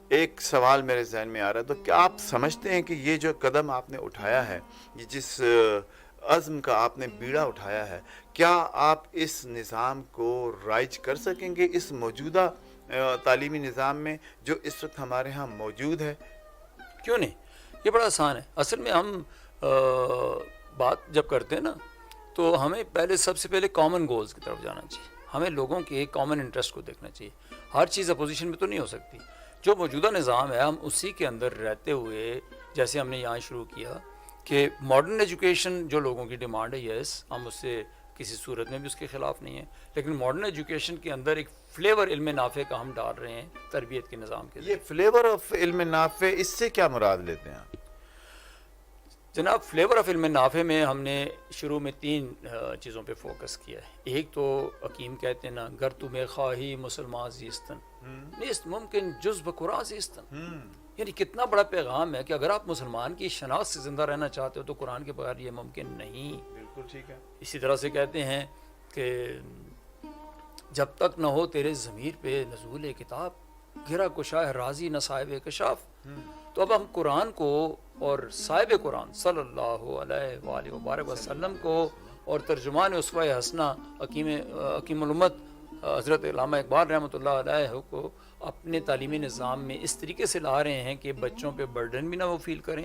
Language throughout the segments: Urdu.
ایک سوال میرے ذہن میں آ رہا ہے، تو کیا آپ سمجھتے ہیں کہ یہ جو قدم آپ نے اٹھایا ہے، یہ جس عزم کا آپ نے بیڑا اٹھایا ہے، کیا آپ اس نظام کو رائج کر سکیں گے اس موجودہ تعلیمی نظام میں جو اس وقت ہمارے ہاں موجود ہے؟ کیوں نہیں؟ یہ بڑا آسان ہے اصل میں. ہم بات جب کرتے ہیں نا تو ہمیں پہلے سب سے پہلے کامن گولز کی طرف جانا چاہیے. ہمیں لوگوں کے کامن انٹرسٹ کو دیکھنا چاہیے. ہر چیز اپوزیشن میں تو نہیں ہو سکتی. جو موجودہ نظام ہے ہم اسی کے اندر رہتے ہوئے جیسے ہم نے یہاں شروع کیا کہ ماڈرن ایجوکیشن جو لوگوں کی ڈیمانڈ ہے، یس ہم اس سے کسی صورت میں بھی اس کے خلاف نہیں ہیں، لیکن ماڈرن ایجوکیشن کے اندر ایک فلیور علم نافع کا ہم ڈال رہے ہیں تربیت کے نظام کے یہ ذریعے. فلیور آف علم نافع، اس سے کیا مراد لیتے ہیں آپ؟ جناب فلیور آف علم نافع میں ہم نے شروع میں 3 چیزوں پہ فوکس کیا ہے. ایک تو حکیم کہتے ہیں نا، گر تمہیں خواہی مسلمان زیستن نیست ممکن جز بقرآن زیستن. یعنی کتنا بڑا پیغام ہے کہ اگر آپ مسلمان کی شناخت سے زندہ رہنا چاہتے ہو تو قرآن کے بغیر یہ ممکن نہیں. بالکل ٹھیک ہے. اسی طرح سے کہتے ہیں کہ جب تک نہ ہو تیرے ضمیر پہ نزول کتاب، گرا کشا ہے راضی نہ صاحب کشاف. تو اب ہم قرآن کو اور صاحب قرآن صلی اللہ علیہ وآلہ وبارک وسلم کو اور ترجمان اسوہ حسنہ حکیم الامت حضرت علامہ اقبال رحمۃ اللہ علیہ کو اپنے تعلیمی نظام میں اس طریقے سے لا رہے ہیں کہ بچوں پہ برڈن بھی نہ وہ فیل کریں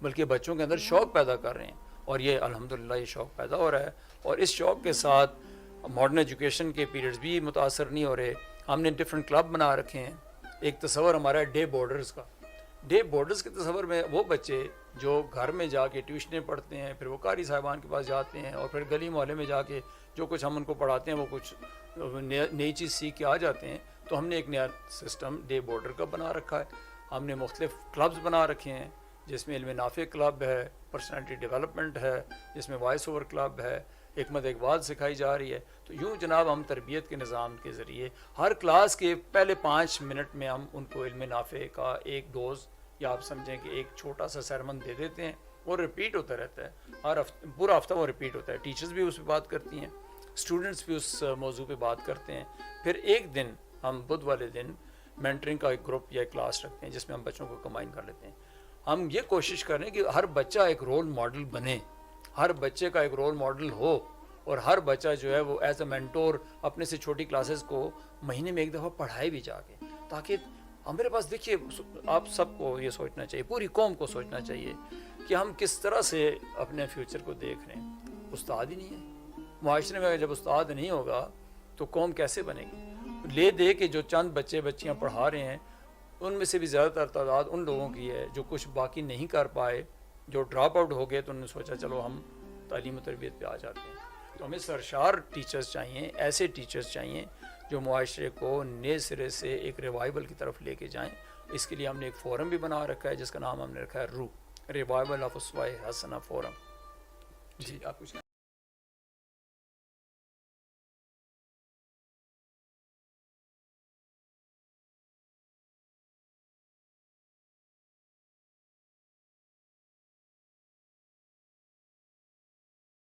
بلکہ بچوں کے اندر شوق پیدا کر رہے ہیں. اور یہ الحمدللہ یہ شوق پیدا ہو رہا ہے. اور اس شوق کے ساتھ ماڈرن ایجوکیشن کے پیریڈز بھی متاثر نہیں ہو رہے. ہم نے ڈفرینٹ کلب بنا رکھے ہیں. ایک تصور ہمارا ہے ڈے بورڈرز کا. ڈے بورڈرز کے تصور میں وہ بچے جو گھر میں جا کے ٹیوشنیں پڑھتے ہیں، پھر وہ قاری صاحبان کے پاس جاتے ہیں، اور پھر گلی محلے میں جا کے جو کچھ ہم ان کو پڑھاتے ہیں وہ کچھ نئی چیز سیکھ کے آ جاتے ہیں. تو ہم نے ایک نیا سسٹم ڈے بورڈر کا بنا رکھا ہے. ہم نے مختلف کلبز بنا رکھے ہیں جس میں علم نافع کلب ہے، پرسنالٹی ڈیولپمنٹ ہے، جس میں وائس اوور کلب ہے، حکمت اقبال سکھائی جا رہی ہے. تو یوں جناب ہم تربیت کے نظام کے ذریعے ہر کلاس کے پہلے 5 منٹ میں ہم ان کو علم نافع کا ایک ڈوز، یا آپ سمجھیں کہ ایک چھوٹا سا سرمن دے دیتے ہیں. وہ رپیٹ ہوتا رہتا ہے ہر ہفتے، پورا ہفتہ وہ رپیٹ ہوتا ہے. ٹیچرز بھی اس پہ بات کرتی ہیں، اسٹوڈنٹس بھی اس موضوع پہ بات کرتے ہیں. پھر ایک دن ہم بدھ والے دن مینٹرنگ کا ایک گروپ یا ایک کلاس رکھتے ہیں جس میں ہم بچوں کو کمبائن کر لیتے ہیں. ہم یہ کوشش کریں کہ ہر بچہ ایک رول ماڈل بنے، ہر بچے کا ایک رول ماڈل ہو، اور ہر بچہ جو ہے وہ ایز اے مینٹور اپنے سے چھوٹی کلاسز کو مہینے میں ایک دفعہ پڑھائے بھی جا کے. تاکہ ہمارے پاس دیکھیے آپ سب کو یہ سوچنا چاہیے، پوری قوم کو سوچنا چاہیے کہ ہم کس طرح سے اپنے فیوچر کو دیکھ رہے ہیں. استاد ہی نہیں ہے معاشرے میں. جب استاد نہیں ہوگا تو قوم کیسے بنے گی؟ لے دے کہ جو چند بچے بچیاں پڑھا رہے ہیں ان میں سے بھی زیادہ تر تعداد ان لوگوں کی ہے جو کچھ باقی نہیں کر پائے، جو ڈراپ آؤٹ ہو گئے، تو انہوں نے سوچا چلو ہم تعلیم و تربیت پہ آ جاتے ہیں. تو ہمیں سرشار ٹیچرز چاہیے، ایسے ٹیچرز چاہیے جو معاشرے کو نئے سرے سے ایک ریوائول کی طرف لے کے جائیں. اس کے لیے ہم نے ایک فورم بھی بنا رکھا ہے جس کا نام ہم نے رکھا ہے ریوائول آف اسوہ حسنہ فورم. جی آپ کچھ